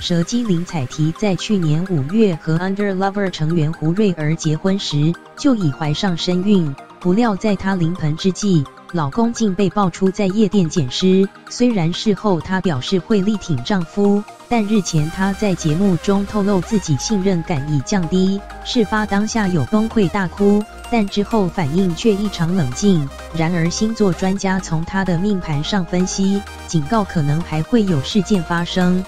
蛇姬林采缇在去年5月和 Under Lover 成员胡瑞儿结婚时，就已怀上身孕。不料在她临盆之际，老公竟被爆出在夜店捡尸。虽然事后她表示会力挺丈夫，但日前她在节目中透露自己信任感已降低，事发当下有崩溃大哭，但之后反应却异常冷静。然而星座专家从她的命盘上分析，警告可能还会有事件发生。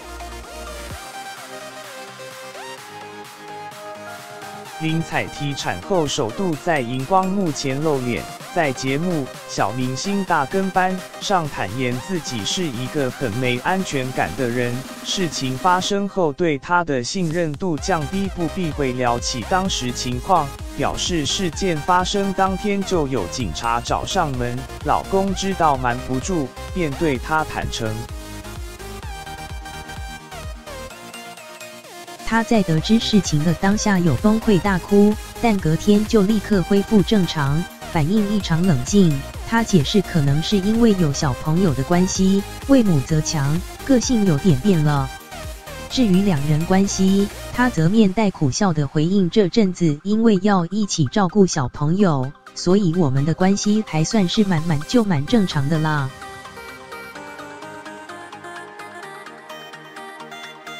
林采缇产后首度在荧光幕前露脸，在节目《小明星大跟班》上坦言自己是一个很没安全感的人，事情发生后对她的信任度降低，不避讳聊起当时情况，表示事件发生当天就有警察找上门，老公知道瞒不住，便对她坦诚。她在得知事情的当下有崩溃大哭，但隔天就立刻恢复正常，反应异常冷静。她解释可能是因为有小朋友的关系，为母则强，个性有点变了。至于两人关系，她则面带苦笑地回应，这阵子因为要一起照顾小朋友，所以我们的关系还算是蛮正常的啦。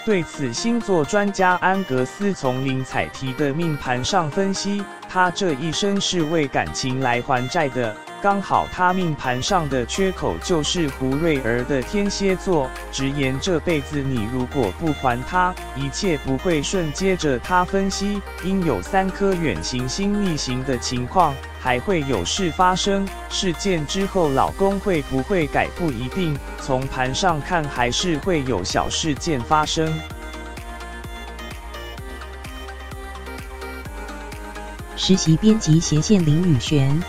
对此，星座专家安格斯从林采缇的命盘上分析，她这一生是为感情来还债的，刚好她命盘上的缺口就是胡瑞儿的天蝎座，直言这辈子你如果不还她，一切不会顺。接着他分析，因有3颗远行星逆行的情况，还会有事发生，事件之后老公会不会改不一定，从盘上看还是会有小事件发生。实习编辑斜线林宇璇。